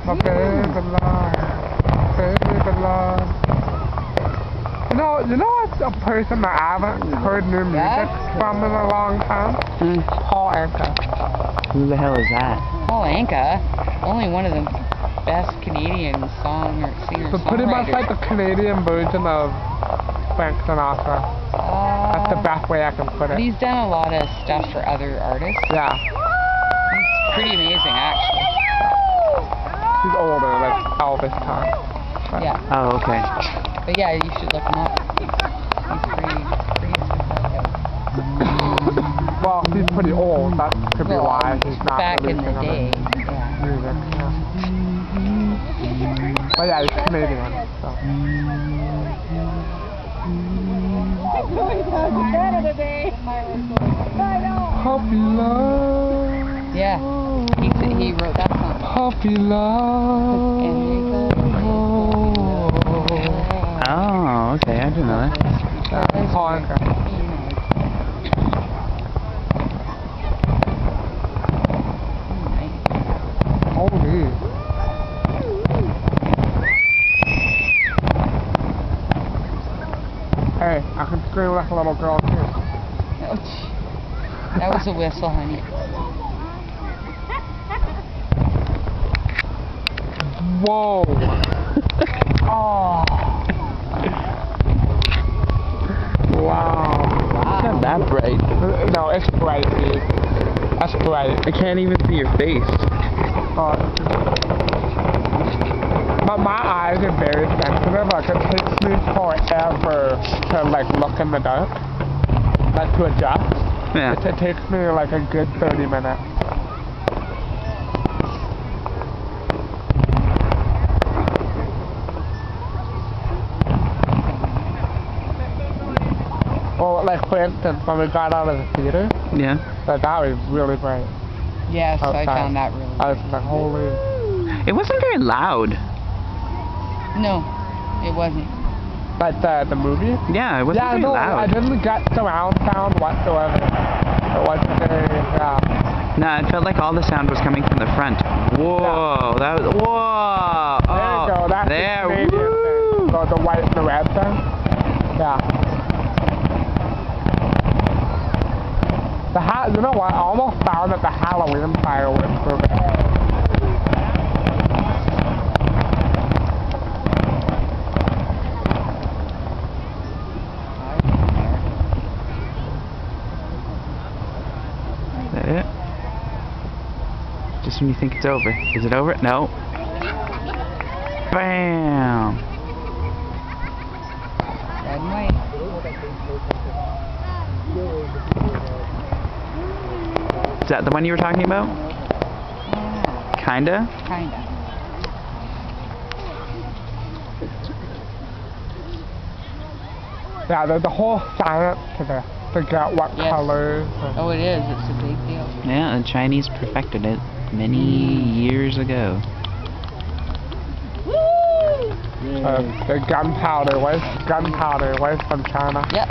My favorite line. Favorite line. You know what's a person that I haven't heard new music from in a long time? Paul Anka. Who the hell is that? Paul Anka, only one of the best Canadian song or singer So pretty much like the Canadian version of Frank Sinatra. That's the best way I can put it. He's done a lot of stuff for other artists. Yeah. He's pretty amazing, actually. He's older, like Elvis time. But Yeah. Oh, okay. But yeah, you should look him up. He's pretty spectacular. Well, he's pretty old. That could be why he's not back in the releasing day. other Yeah. music. Yeah. But yeah, he's Canadian. So. Puppy love. Yeah. He wrote that song. Puppy love. Oh, okay. I didn't know that. Paul Anka. Holy. Hey, I can scream like a little girl too. That was a whistle, honey. Whoa. Oh. Wow. It's not that bright. No, it's bright, dude. That's bright. I can't even see your face. But my eyes are very sensitive. Like it takes me forever to like look in the dark, like to adjust. Yeah. It takes me like a good 30 minutes. Well, like for instance, when we got out of the theater, Yeah. that was really bright. Yes, I Outside. found that really I was like, holy. It wasn't very loud. No, it wasn't. Like the movie? Yeah, it wasn't Yeah, very no, loud. I didn't get surround sound whatsoever. It wasn't very, yeah. No, it felt like all the sound was coming from the front. Whoa, that was, whoa. There you go, that's there. the Canadian thing. So the white and the red thing. Yeah. You know what? I almost found that the Halloween fireworks were better. Is that it? Just when you think it's over. Is it over? No. Bam! Red and white. Is that the one you were talking about? Yeah, Kinda? kinda. Yeah, the whole science to figure out what Yes. colors. Oh, it is. It's a big deal. Yeah, the Chinese perfected it many years ago. The gunpowder was from China. Yep.